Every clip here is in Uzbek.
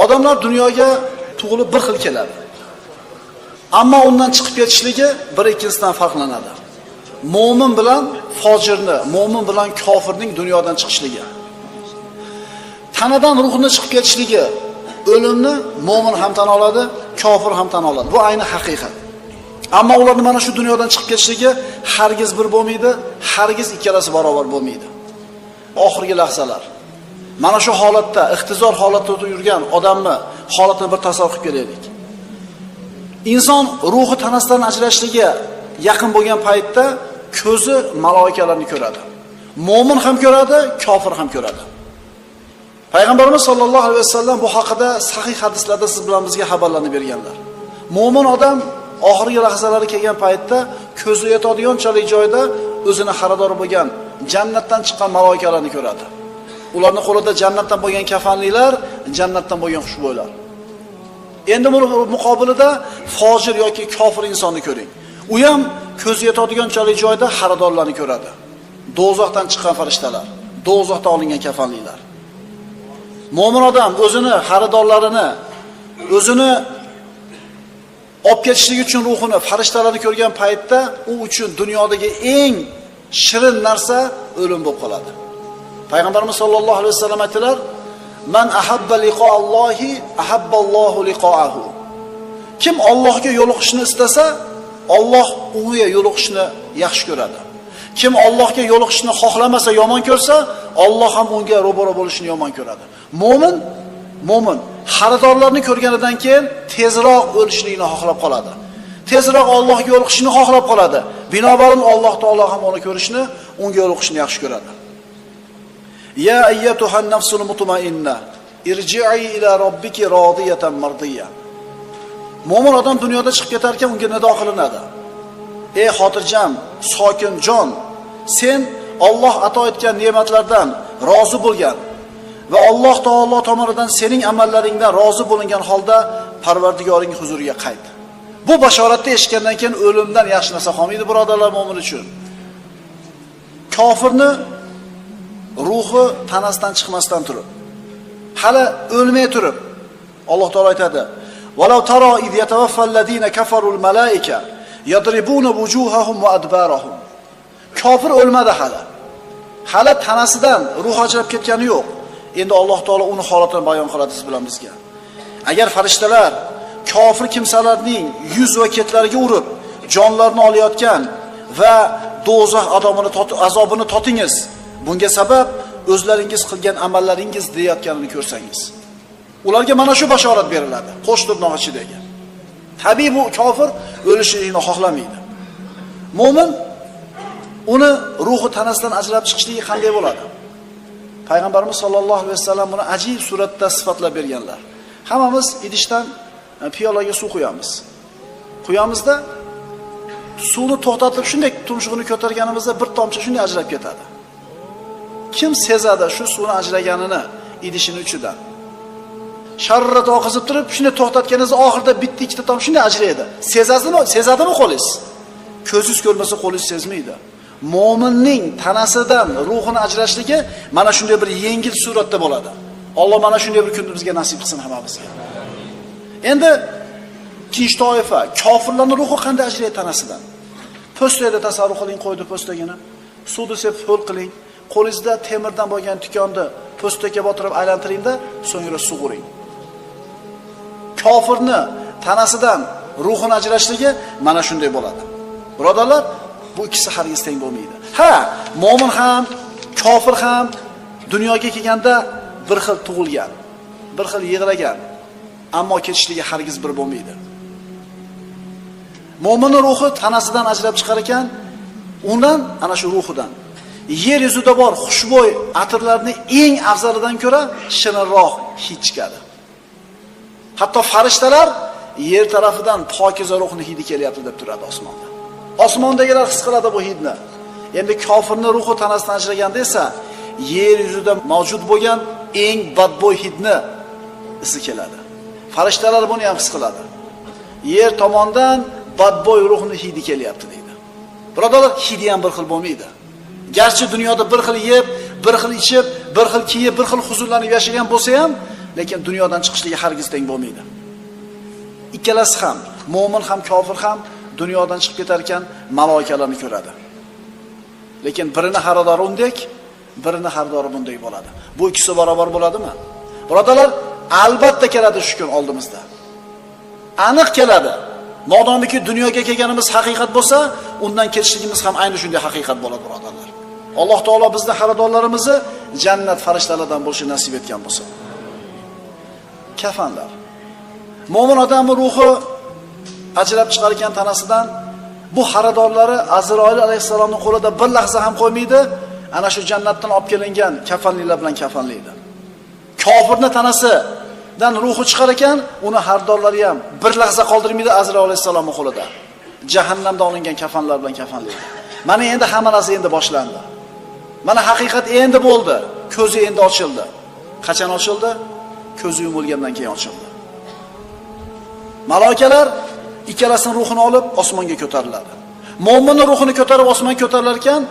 Odamlar dunyoga tug'ilib bir xil keladi. Ammo undan chiqib ketishligi bir-ikkisidan farqlanadi. Mo'min bilan fojirni, mo'min bilan kofirning dunyodan chiqishligi. Tanadan ruhini chiqib ketishligi, o'limni mo'min ham tan oladi, kofir ham tan oladi. Bu ayni haqiqat. Ammo ularning mana shu dunyodan chiqib ketishligi hargiz bir bo'lmaydi, hargiz ikkalasi barobar bo'lmaydi. Oxirgi lahzalar. Mana shu holatda, ixtizor holatda yurgan odamni holatini bir tasavvur qilib kelaylik. Inson ruhi tanasidan ajrashishiga yaqin bo'lgan paytda ko'zi maloikalarni ko'radi. Mo'min ham ko'radi, kofir ham ko'radi. Payg'ambarimiz sollallohu alayhi vasallam bu haqida sahih hadislarda siz bilan bizga xabarlarni berganlar. Mo'min odam oxirgi lahzalari kelgan paytda ko'zi yetadiganchalik joyda o'zini xaridor bo'lgan jannatdan chiqqan maloikalarni ko'radi. Ularning qo'lida jannatdan bo'lgan kafanliklar, jannatdan bo'lgan xushbo'ylar. Endi buni muqobilida fojir yoki kofir insonni ko'ring. U ham ko'zi yetadiganchalik joyda xaridorlarni ko'radi. Do'zaxdan chiqqan farishtalar, do'zaxdan olingan kafanliklar. Mo'min odam o'zini xaridorlarini, o'zini olib ketishlik uchun ruhini, farishtalarni ko'rgan paytda u uchun dunyodagi eng shirin narsa o'lim bo'lib qoladi. Payg'ambarimiz sollallohu alayhi vasallam aytdilar: "Man ahabba liqa'allohi ahabballohu liqa'ahu." Kim Allohga yo'liqishni istasa, Alloh unga yo'liqishni yaxshi ko'radi. Kim Allohga yo'liqishni xohlamasa, yomon ko'rsa, Alloh ham unga ro'baro bo'lishni yomon ko'radi. Mo'min xaridorlarni ko'rganidan keyin tezroq o'lishlikni xohlab qoladi. Tezroq Allohga yo'liqishni xohlab qoladi. Binobarin Alloh taolo ham uni ko'rishni, unga yo'liqishni yaxshi ko'radi. Ya ayyatuhan nafsul mutmainna, irji'i ila robbiki radiyatan mardiyya. Mo'min odam dunyoda chiqib ketar ekan, unga nido qilinadi. Ey xotirjam, sokin jon, sen Alloh ato etgan ne'matlardan rozi bo'lgan va Alloh taolo tomonidan sening amallaringdan rozi bo'lingan holda Parvardigoring huzuriga qayt. Bu bashoratni eshitgandan keyin o'limdan yaxshi narsa qolmaydi, birodarlar, mo'min uchun. Kofirni ruhi tanasidan chiqmasdan turib, hali o'lmay turib, Alloh taolo aytadi: "Walau tara id yatawaffal ladina kafarul malaika yadribuna wujuhahum wa adbarahum." Kofir o'lmadi hali. Hali tanasidan ruh ajrab ketgani yo'q. Endi Alloh taolo uni holatini bayon qiladi siz bilan bizga. Agar farishtalar kofir kimsalarning yuz va ketlariga urib, jonlarini olayotgan va do'zax azobini totingiz, bunga sabab o'zlaringiz qilgan amallaringiz deyotganini ko'rsangiz, ularga mana shu bashorat beriladi, qo'sh tirnoq ichidagi. Tabiiy bu kofir o'lishini xohlamaydi. Mo'min uni ruhi tanasidan ajrab chiqishligi qanday bo'ladi? Payg'ambarimiz sollallohu alayhi vasallam buni ajib suratda sifatlab berganlar. Hammamiz idishdan piyolaga suv quyamiz. Quyamizda suvni to'xtatib shunday tumshug'ini ko'targanimizda bir tomchi shunday ajrab ketadi. Kim sezadi shu suvni ajraganini idishining uchidan? Sharrat oqizib turib, shunday to'xtatganingizda oxirida bitta ikkita tomchi shunday ajraydi. Sezadimi qo'lingiz? Ko'zingiz ko'rmasa qo'lingiz sezmaydi. Mo'minning tanasidan ruhini ajrashligi mana shunday bir yengil suratda bo'ladi. Alloh mana shunday bir kunni bizga nasib qilsin hammamizga. Endi ikkinchi toifa, kofirlarning ruhi qanday ajraydi tanasidan? Po'stakda tasavvur qiling, qo'ydi po'stagini. Suvni sepib ho'l qiling. Qo'lingizda temirdan bo'lgan tikonni po'stakka botirib aylantiringda, so'ngra sug'uring. Kofirni tanasidan ruhini ajrashligi mana shunday bo'ladi. Birodarlar, bu ikkisi hargiz teng bo'lmaydi. Ha, mo'min ham, kofir ham dunyoga kelganda bir xil tug'ilgan, bir xil yig'lagan, ammo ketishligi hargiz bir bo'lmaydi. Mo'minning ruhi tanasidan ajrab chiqar ekan, undan ana shu ruhidan yer yuzida bor xushbo'y atirlarning eng afzalidan ko'ra shirinroq hid chiqadi. Hatto farishtalar yer tarafidan pokiza ruhning hidi kelyapti deb turadi osmonda. Osmondagilar his qiladi bu hidni. Endi kofirning ruhi tanasidan ajraganda esa yer yuzida mavjud bo'lgan eng badbo'y hidni isi keladi. Farishtalar buni ham his qiladi. Yer tomondan badbo'y ruhning hidi kelyapti deydi. Birodarlar, hidi ham bir xil bo'lmaydi. Garchi dunyoda bir xil yeb, bir xil ichib, bir xil kiyib, bir xil huzurlanib yashagan bo'lsa ham, lekin dunyodan chiqishligi hargiz teng bo'lmaydi. Ikkalasi ham, mu'min ham kofir ham dunyodan chiqib ketar ekan, maloikalarni ko'radi. Lekin birini xaridori undek, birini xaridori bunday bo'ladi. Bu ikkisi barobar bo'ladimi? Birodalar, albatta keladi shu kun oldimizda. Aniq keladi. Modomiki dunyoga kelganimiz haqiqat bo'lsa, undan ketishligimiz ham ayni shunday haqiqat bo'ladi, birodarlar. Alloh taolo bizning xaridorlarimizni jannat farishtalaridan bo'lishini nasib etgan bo'lsin. Kafanlar. Mo'min odamning ruhi ajrab chiqar ekan tanasidan, bu xaridorlari Azroil alayhisalomning qo'lida bir lahza ham qo'ymaydi, ana shu jannatdan olib kelingan kafanliklar bilan kafanlaydi. Kofirning tanasidan ruhi chiqar ekan, uni xaridorlari ham bir lahza qoldirmaydi Azroil alayhisalomning qo'lida. Jahannamdan olingan kafanlar bilan kafanlaydi. Mana endi hamma narsa endi boshlandi. Mana haqiqat endi bo'ldi. Ko'zi endi ochildi. Qachon ochildi? Ko'zi yumilgandan keyin ochildi. Maloikalar ikkalasining ruhini olib osmonga ko'tariladi. Mo'minning ruhini ko'tarib osmonga ko'tarilar ekan,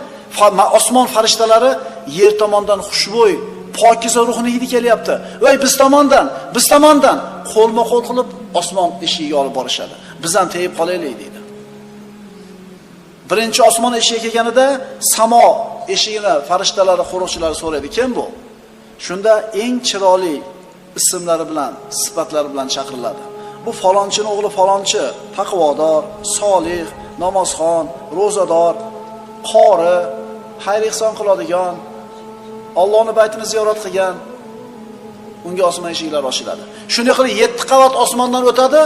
osmon farishtalari yer tomondan xushbo'y, pokiza ruhini hidi kelyapti. Voy biz tomondan qo'lma-qo'l qilib osmon eshigiga olib borishadi. Biz ham tegib qolaylik deydi. Birinchi osmon eshigiga kelganida samo eshigini farishtalari, qo'riqchilari so'raydi, kim bu? Shunda eng chiroyli ismlari bilan, sifatlari bilan chaqiriladi. Bu falonchining o'g'li falonchi, taqvodor, solih, namozxon, ro'zador, qori, xayr ihson qiladigan, Allohning baytini ziyorat qilgan. Unga osmon eshiklari ochiladi. Shunday qilib 7 qavat osmondan o'tadi.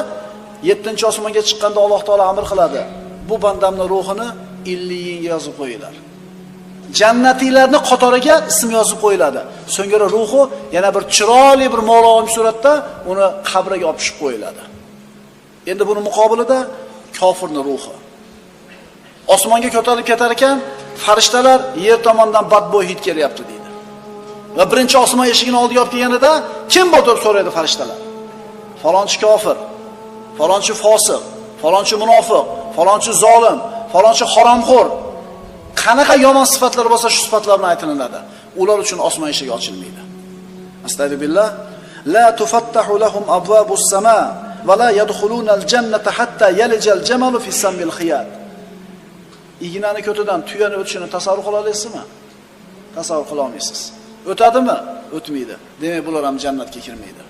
7-osmonga chiqqanda Alloh taolo amr qiladi. Bu bandamning ruhini illiyinga yozib qo'yinglar. Jannatiylarni qatoriga ism yozib qo'yiladi. So'ngra ruhi yana bir chiroyli bir ma'lum suratda uni qabriga olib chiqib qo'yiladi. Endi buni muqobilida kofirning ruhi osmonga ko'tarilib ketar ekan, farishtalar yer tomondan badbo'y hid kelyapti deydi. Va birinchi osmon eshigini oldiga olib kelganida kim bu deb so'raydi farishtalar. Falonchi kofir, falonchi fosiq, falonchi munofiq, falonchi zolim, falonchi haromxo'r. Qanaqa yomon sifatlar bo'lsa shu sifatlar bilan aytilinadi. Ular uchun osmon eshigi ochilmaydi. Astagfirullah. La tufattahu lahum abwabus sama va la yadkhuluna al-jannata hatta yalijal jamalu fi sammil khiyat. Ignani ko'tidan tuyani o'tishini tasavvur qila olasizmi? Tasavvur qila olmaysiz. O'tadimi? O'tmaydi. Demak, bular ham jannatga kirmaydi.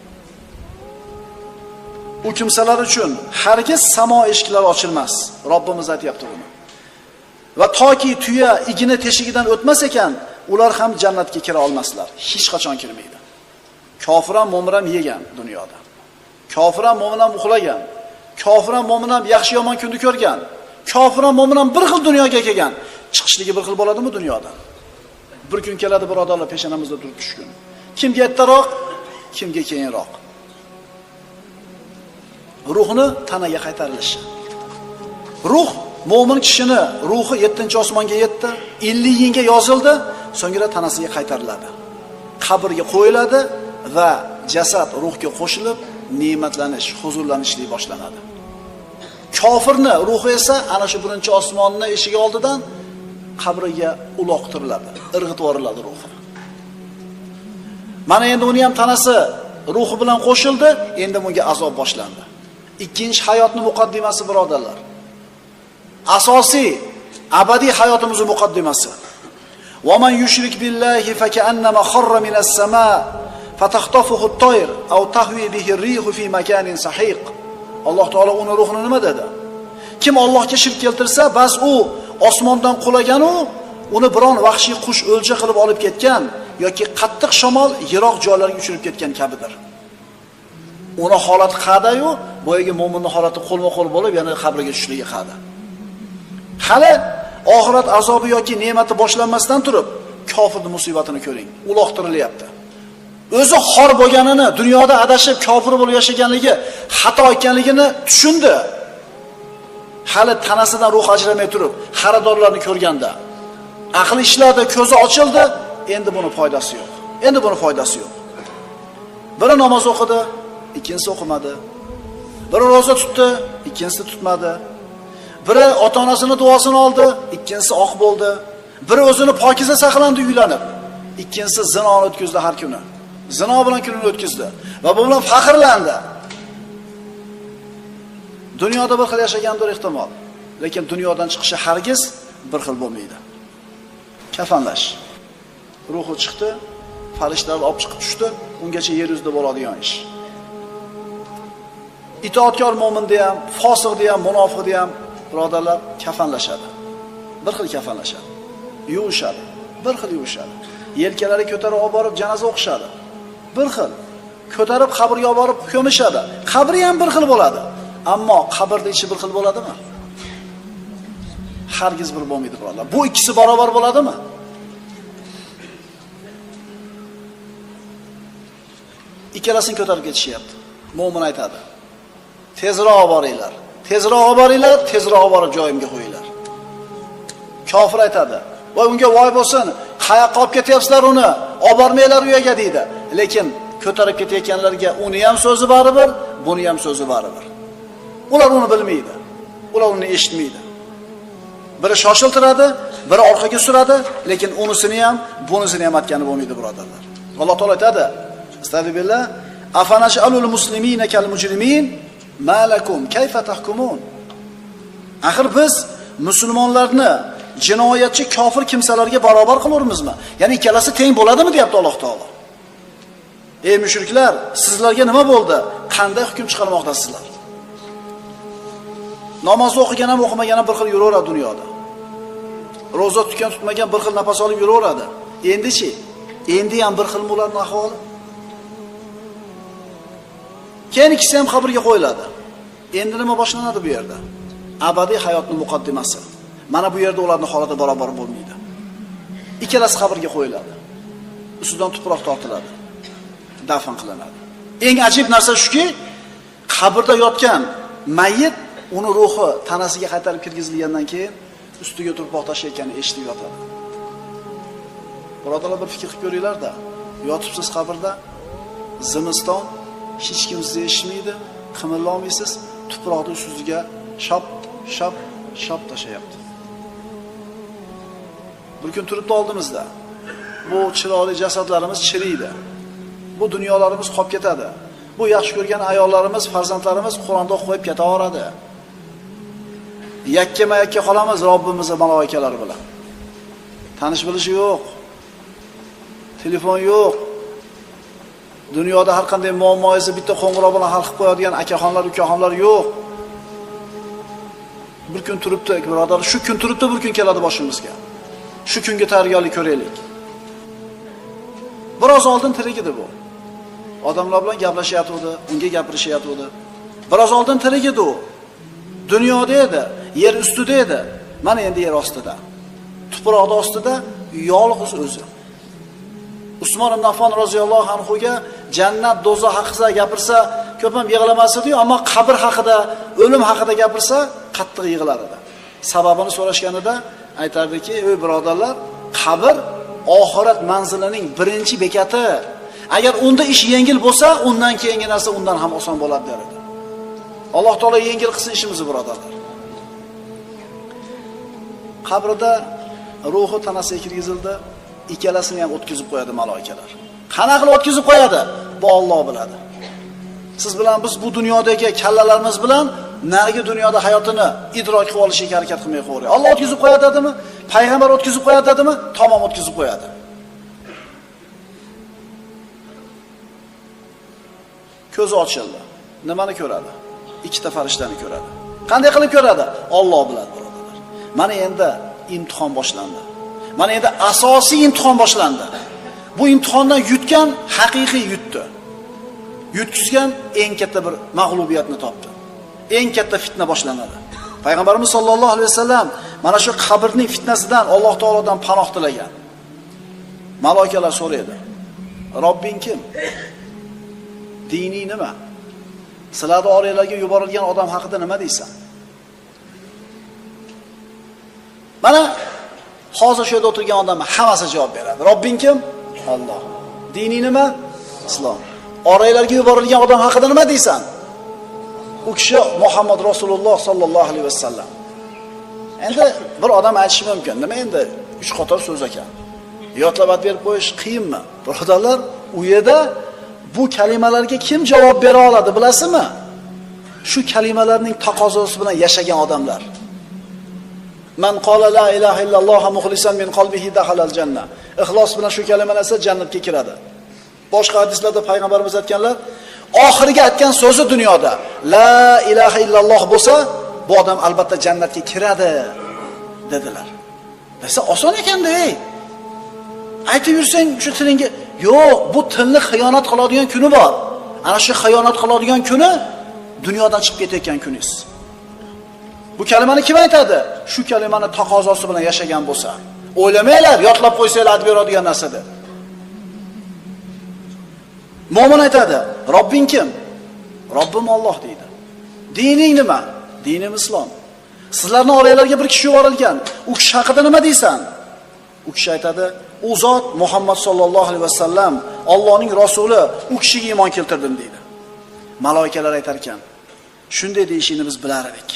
U kimsalar uchun hargiz samo eshiklari ochilmas. Robbimiz aytayapti buni. Va toki tuya igna teshigidan o'tmas ekan, ular ham jannatga kira olmaslar. Hech qachon kirmaydi. Kofir ham mo'min ham yegan dunyoda. Kofir ham mo'min ham uxlagan. Kofir ham mo'min ham yaxshi yomon kunni ko'rgan. Kofir ham mo'min ham bir xil dunyoga kelgan. Chiqishligi bir xil bo'ladimi dunyodan? Bir kun keladi birodarlar, peshonamizda turib tushgun. Kimga ertaroq, kimga keyinroq. Ruhni tanaga qaytarilishi. Ruh mo'min kishini ruhi 7-osmonga yetdi, 50-yinga yozildi, so'ngra tanasiga qaytariladi. Qabrga qo'yiladi va jasad ruhga qo'shilib ne'matlanish, huzurlanishlik boshlanadi. Kofirni ruhi esa ana shu 1-osmonni eshigi oldidan qabriga uloqtiriladi, irg'itib yuboriladi ruhi. Mana endi uni ham tanasi ruhi bilan qo'shildi, endi bunga azob boshlandi. Ikkinchi hayotning muqaddimasi birodarlar. Asosiy abadiy hayotimizning muqaddimasi. Va man yushrik billahi fakannama kharra minas samaa fatakhtafuhu at-tayr aw tahwi bihi ar-rihu fi makanin sahiq. Alloh taolo uni ruhini nima dedi? Kim Allohga shirk keltirsa, bas u osmondan qulagan uni biron vahshiy qush o'lja qilib olib ketgan yoki qattiq shamol yiroq joylarga uchirib ketgan kabidir. Uni holati qadayu, boyagi mo'minning holati qo'lma-qo'l bo'lib, yana qabrga tushishligi qada. Hali oxirat azobi yoki ne'mati boshlanmasdan turib, kofirning musibatini ko'ring. Uloqtirilyapti. O'zi xor bo'lganini, dunyoda adashib kofir bo'lib yashaganligi, xato ekanligini tushundi. Hali tanasidan ruh ajramay turib, xaridorlarni ko'rganda, aqli ishladi, ko'zi ochildi, endi buni foydasi yo'q. Endi buni foydasi yo'q. Biri namoz o'qidi, ikkinchisi o'qimadi. Biri roza tutdi, ikkinchisi tutmadi. Biri ota-onasining duosini oldi, ikkinchisi oq bo'ldi. Biri o'zini pokiza saqlandi uylanib, ikkinchisi zinoni o'tkazdi har kuni. Zino bilan kunini o'tkazdi va bu bilan faxrlandi. Dunyoda bir xil yashagandir ehtimol, lekin dunyodan chiqishi hargiz bir xil bo'lmaydi. Kafanlash. Ruhi chiqdi, farishtalar olib chiqib tushdi, ungacha yer yuzida bo'ladigan ish. Itoatkor mo'minda ham, fosiqda ham, munofiqda ham birodarlar kafanlashadi. Bir xil kafanlashadi. Yuvishadi, bir xil yuvishadi. Yelkalari ko'tarib olib borib janoza o'qishadi. Bir xil. Ko'tarib qabrga olib borib ko'mishadi. Qabri ham bir xil bo'ladi. Ammo qabrda ichi bir xil bo'ladimi? Hargiz bir bo'lmaydi birodarlar. Bu ikkisi barobar bo'ladimi? Ikkalasini ko'tarib ketishyapti. Mo'min aytadi: "Tezroq boringlar. Tezroq boringlar, tezroq borib joyimga qo'yinglar." Kofir aytadi: "Voy unga voy bo'lsin, qayoqqa olib ketyapsizlar uni? Olib bormanglar uyaga" deydi. Lekin ko'tarib ketayotganlarga uni ham so'zi baribir, buni ham so'zi baribir. Ular uni bilmaydi. Ular uni eshitmaydi. Biri shoshiltiradi, biri orqaga suradi, lekin unisini ham, bunisini ham aytgani bo'lmaydi birodarlar. Alloh taolo aytadi: "Astagfirullah, afanash'alul muslimina kal mujrimin, ma lakum kayfa tahkumun?" Axir biz musulmonlarni jinoyatchi kofir kimsalarga barobar qilurmizmi? Ya'ni ikkalasi teng bo'ladimi deyapti Alloh taolo. Ey mushriklar, sizlarga nima bo'ldi? Qanday hukm chiqarmoqdasizlar? Namozni o'qigan ham o'qimagan ham bir xil yuraveradi dunyoda. Ro'za tutgan tutmagan bir xil nafas olib yuraveradi. Endi-chi? Endi ham bir xil ularning ahvoli. Keyin ikkisi ham qabrga qo'yiladi. Endi nima boshlanadi bu yerda? Abadiy hayotning muqaddimasi. Mana bu yerda ularning holati barobar bo'lmaydi. Ikkalasi qabrga qo'yiladi. Ustidan tuproq tortiladi. Dafn qilinadi. Eng ajib narsa shuki, qabrda yotgan mayyit uni ruhi tanasiga qaytarib kirgizilgandan keyin ustiga tuproq tashlayotganini eshitib yotadi. Birodarlar, bir fikr qilib ko'ringlar-da. Yotibsiz qabrda, zimiston, hech kim sizni eshitmaydi, qimirlolmaysiz, tuproqni ustiga shop tashlayapti. Bir kun turibdi oldimizda. Bu chiroyli jasadlarimiz chiriydi. Bu dunyolarimiz qolib ketadi. Bu yaxshi ko'rgan ayollarimiz, farzandlarimiz Qur'onda qo'yib ketaveradi. Yakkama-yakka qolamiz Robbimizning maloikalari bilan. Tanish bilish yo'q. Telefon yo'q. Dunyoda har qanday muammoingizni bitta qo'ng'iroq bilan hal qilib qo'yadigan akaxonlar, ukaxonlar yo'q. Bir kun turibdi, birodar, shu kun turibdi, bir kun keladi boshimizga. Shu kunga tayyorgarlik ko'raylik. Biroz oldin tirik edi bu. Odamlar bilan gaplashyapti, unga gapirishyapti. Biroz oldin tirik edi u. Dunyoda edi, yer ustida edi. Mana endi yer ostida. Tuproqning ostida yolg'iz o'zi. Usmon ibn Affon roziyallohu anhuga jannat, do'zax haqida gapirsa, ko'p ham yig'lamas edi, ammo qabr haqida, o'lim haqida gapirsa, qattiq yig'lar edi. Sababini so'rashganida aytardiki: "Ey birodarlar, qabr oxirat manzilining birinchi bekati. Agar unda ish yengil bo'lsa, undan keyingi narsa undan ham oson bo'ladi" der edi. Alloh taolo yengil qilsin ishimizni, birodarlar. Qabrda ruhi tanasiga kirgizildi, ikkalasini ham o'tkazib qo'yadi maloikalar. Qana qilib o'tkazib qo'yadi? Bu Alloh biladi. Siz bilan biz bu dunyodagi kallalarimiz bilan narigi dunyoda hayotini idrok qilib olishga harakat qilmay qo'yadi. Alloh o'tkazib qo'yadi dedimi? Payg'ambar o'tkazib qo'yadi dedimi? Tamom o'tkazib qo'yadi. Ko'zi ochildi. Nimani ko'radi? Ikkita farishtani ko'radi. Qanday qilib ko'radi? Alloh biladi, birodarlar. Mana endi imtihon boshlandi. Mana endi asosiy imtihon boshlandi. Bu imtihondan yutgan haqiqiy yutdi. Yutkizgan eng katta bir mag'lubiyatni topdi. Eng katta fitna boshlanadi. Payg'ambarimiz sollallohu alayhi vasallam mana shu qabrning fitnasidan Alloh taolodan panoh tilagan. Maloikalar so'raydi: "Robbing kim? Dini nima? Sizlarga oranglarga yuborilgan odam haqida nima deysan?" Mana hozir shu yerda o'tirgan odam hammasi javob beradi. Robbing kim? Alloh. Dini nima? Islom. Oranglarga yuborilgan odam haqida nima deysan? U kishi Muhammad Rasululloh sallallohu alayhi vasallam. Endi bir odam aytishi mumkin, nima endi 3 qator so'z ekan. Yodlab berib qo'yish qiyinmi? Birodarlar, u yerda bu kalimalarga kim javob bera oladi, bilasizmi? Shu kalimalarning taqozosi bilan yashagan odamlar. Man qala la ilaha illalloh muxlisan min qalbihi dahalal janna. Ixlos bilan shu kalimani aytsa jannatga kiradi. Boshqa hadislarda payg'ambarimiz aytganlar, oxirgi aytgan so'zi dunyoda la ilaha illalloh bo'lsa, bu odam albatta jannatga kiradi dedilar. Desa oson ekan-da, ey. Aytib yursang shu tilingga, yo'q, bu tilni xiyonat qiladigan kuni bor. Ana shu xiyonat qiladigan kuni dunyodan chiqib ketayotgan kuningiz. Bu kalimani kim aytadi? Shu kalimani taqozosi bilan yashagan bo'lsa. O'ylamanglar, yodlab qo'ysanglar aytib beradigan narsada. Mo'min aytadi, Robbing kim? Robbim Alloh deydi. Dining nima? Dinim islom. Sizlarning oranglarga bir kishi yuborilgan. U kishi haqida nima deysan? U kishi aytadi, u zot Muhammad sallallohu alayhi vasallam, Allohning rasuli, u kishiga iymon keltirdim deydi. Malaikalar aytar ekan, shunday deyishini biz bilar edik.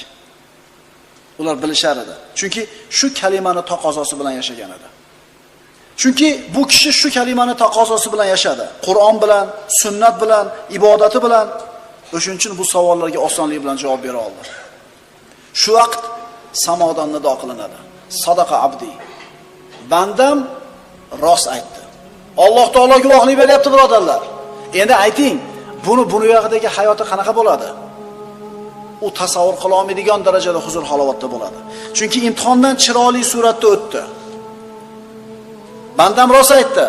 Ular bilishar edi. Chunki shu kalimani taqozosi bilan yashagan edi. Chunki bu kishi shu kalimani taqozosi bilan yashadi. Qur'on bilan, sunnat bilan, ibodati bilan. O'shuning uchun bu savollarga osonlik bilan javob bera oldi. Shu vaqt samodan nido qilinadi. Sadaqa abdi. Bandam rost aytdi. Alloh taolo guvohlik beryapti, birodarlar. Endi ayting, buni yoqidagi hayoti qanaqa bo'ladi? U tasavvur qila olmaydigan darajada huzur halovatda bo'ladi. Chunki imtihondan chiroyli suratda o'tdi. Bandam rost aytdi.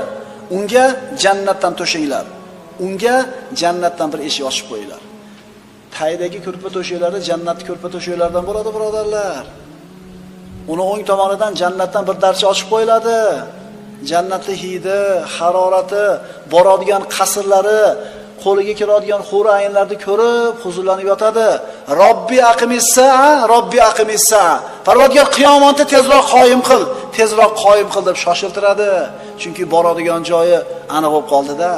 Unga jannatdan to'shinglar. Unga jannatdan bir eshik ochib qo'yinglar. Taydagi ko'rpa to'shaklari jannat ko'rpa to'shaklaridan bo'ladi, birodarlar. Uni o'ng tomonidan jannatdan bir darcha ochib qo'yiladi. Jannatning hidi, harorati, boradigan qasrlari, qo'liga kiradigan huri ayinlarni ko'rib, huzurlanib yotadi. Robbi aqimissa-a, Robbi aqimissa-a. Parvardigor qiyomatni tezroq qoyim qil, tezroq qoyim qil deb shoshiltiradi. Chunki boradigan joyi aniq bo'lib qoldi-da.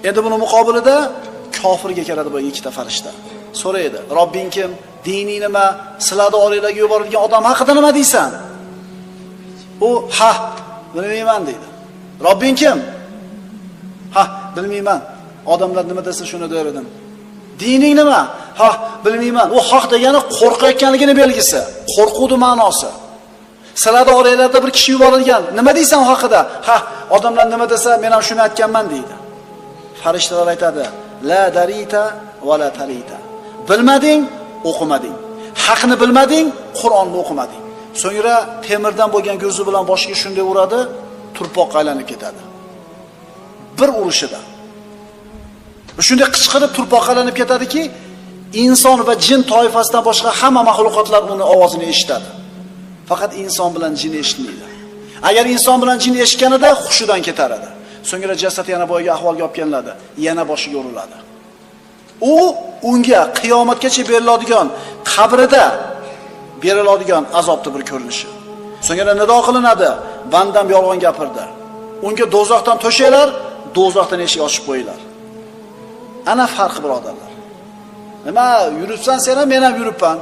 Endi buni muqobilida kofirga keladi bu ikkita farishta. So'raydi, Robbing kim? Dining nima? Sizlarni oranglarga yuborilgan odam haqida nima deysan? U, ha, bilmayman deydi. Robbing kim? Ha, bilmayman. Odamlar nima desa shuni der edim. Dining nima? Ha, bilmayman. U haq degani qo'rqayotganligini belgisi. Qo'rquvdi ma'nosi. Sizlarni oranglarda bir kishi yuborilgan. Nima deysan haqida? Ha, odamlar nima desa men ham shuni aytganman deydi. Farishtalar aytadi, la darita va la tarita. Bilmading, o'qimading. Haqni bilmading, Qur'onni o'qimading. So'ngra temirdan bo'lgan ko'zi bilan boshiga shunday uradi, turpoqqa aylanib ketadi. Bir urishida. Shunday qichqirib turpoqqa aylanib ketadiki, inson va jin toifasidan boshqa hamma mahluqotlar uni ovozini eshitadi. Faqat inson bilan jin eshitmaydi. Agar inson bilan jin eshitganida hushidan ketar edi. So'ngra jasad yana boyagi ahvolga olib kelinadi, yana boshiga uriladi. U unga qiyomatgacha beriladigan, qabrida beriladigan azobning bir ko'rinishi. So'ngra nido qilinadi, bandam yolg'on gapirdi. Unga do'zaxdan to'shaylar, do'zaxdan eshik ochib qo'yinglar. Ana farq, birodarlar. Nima yuribsan sen ham, men ham yuribman.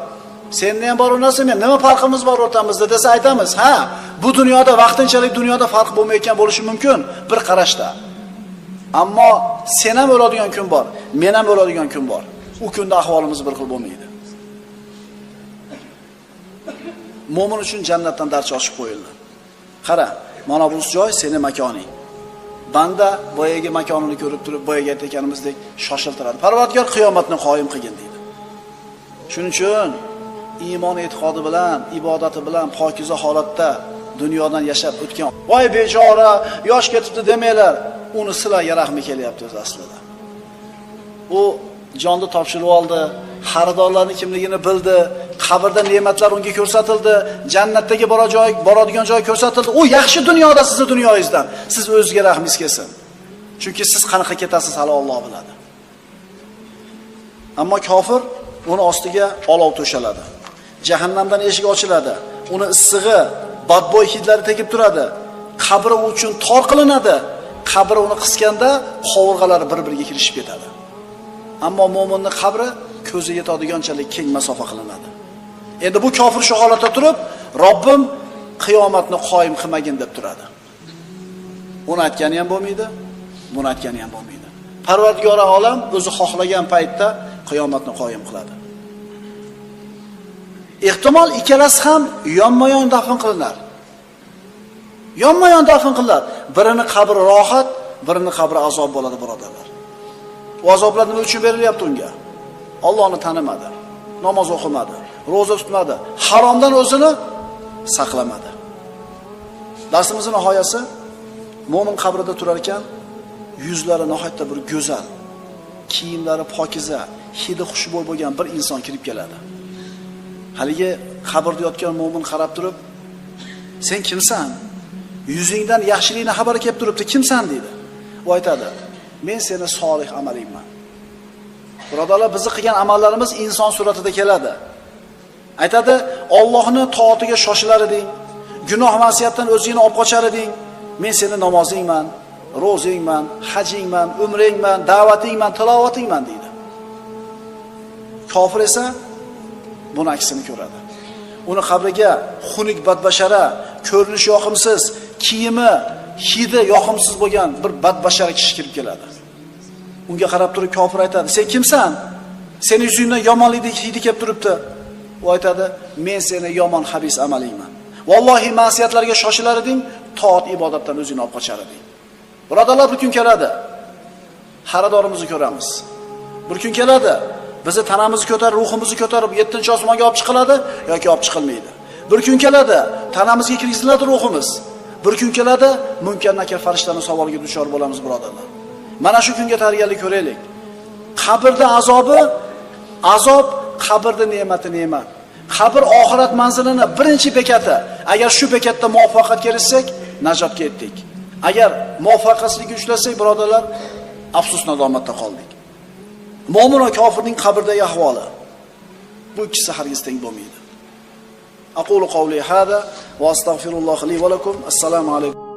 Senda ham bor narsa, men nima farqimiz bor o'rtamizda desa aytamiz. Ha, bu dunyoda vaqtinchalik dunyoda farq bo'lmayotgan bo'lishi mumkin bir qarashda. Ammo sen ham o'ladigan kun bor, men ham o'ladigan kun bor. U kunda ahvolimiz bir xil bo'lmaydi. Mo'min uchun jannatdan darcha ochib qo'yildi. Qara, mana bu joy sening makoning. Banda boyagi makonini ko'rib turib, boyaga aytganimizdek shoshiltiradi. Parvardigor qiyomatni qoyim qilgin deydi. Shuning uchun iymon e'tiqodi bilan, ibodati bilan pokiza holatda dunyodan yashab o'tgan. Voy bechora, yosh ketibdi demanglar. Uni sizlarga rahmi kelyapti o'z aslida. U jonni topshirib oldi, xaridorlarning kimligini bildi, qabrda ne'matlar unga ko'rsatildi, jannatdagi boradigan joy ko'rsatildi. U yaxshi dunyoda sizni dunyoyingizdan. Siz o'zingizga rahmingiz kelsin. Chunki siz qanaqa ketasiz hali Alloh biladi. Ammo kofir uni ostiga olov to'shaladi. Jahannamdan eshik ochiladi. Uni issig'i, badbo'y hidlari tegib turadi. Qabri uchun tor qilinadi. Qabri uni qisganda qovurg'alari bir-biriga kirishib ketadi. Ammo mo'minning qabri ko'zi yetadiganchalik keng masofa qilinadi. Endi bu kofir shu holatda turib, Robbim qiyomatni qoyim qilmagin deb turadi. Uni aytgani ham bo'lmaydi, buni aytgani ham bo'lmaydi. Parvardigor olam o'zi xohlagan paytda qiyomatni qoyim qiladi. Ehtimol ikkalasi ham yonma-yon dafn qilinar. Yonma-yon dafn qilinar. Birini qabri rohat, birini qabri azob bo'ladi, birodarlar. Bu azoblar nima uchun berilyapti unga? Allohni tanimadi, namoz o'qimadi, roza tutmadi, haromdan o'zini saqlamadi. Darsimizning nihoyasi mo'min qabrida turar ekan, yuzlari nihoyatda bir go'zal, kiyimlari pokiza, hidi xushbo'y bo'lgan bir inson kirib keladi. Haligi qabrda yotgan mo'min qarab turib, "Sen kimsan? Yuzingdan yaxshilikni xabari kelib turibdi, kimsan?" deydi. U aytadi, "Men seni solih amalingman." Birodarlar, bizni qilgan amallarimiz inson suratida keladi. Aytadi, "Allohning toatiga shoshilar eding, gunoh ma'siyatdan o'zingni olib qochar eding. Men seni namozingman, ro'zingman, hajingman, umringman, da'vatingman, tilovatingman" deydi. Kofir esa buni aksini ko'radi. Uni qabriga xunuk badbashara, ko'rinishi yoqimsiz, kiyimi, hidi yoqimsiz bo'lgan bir badbashara kishi kirib keladi. Unga qarab turib kofir aytadi, "Sen kimsan? Seni yuzingdan yomonlik hidi kelib turibdi." U aytadi, "Men seni yomon habis amalingman. Vallohi ma'siyatlarga shoshilar eding, toat ibodatdan o'zingni olib qochar eding." Birodarlar, bir kun keladi. Xaridorimizni ko'ramiz. Bir kun keladi. Bizni tanamizni ko'tarib, ruhimizni ko'tarib 7-chi osmonga olib chiqiladi yoki olib chiqilmaydi. Bir kun keladi, tanamizga kirgiziladi ruhimiz. Bir kun keladi, Munkar Nakir farishtalarning savoliga duchor bo'lamiz, birodarlar. Mana shu kunga tayyorgarlik ko'raylik. Qabrda azob, qabrda ne'mat. Qabr oxirat manzilini birinchi bekati. Agar shu bekatda muvaffaqiyatga erishsak, najotga yetdik. Agar muvaffaqiyatsizlikka uchrasak, birodarlar, afsus nadomatda qoldik. Mo'min va kofirning qabrdagi ahvoli bu ikkisi hargiz teng bo'lmaydi. Aqulu qawli hada va astagfirulloh li va lakum. Assalomu alaykum.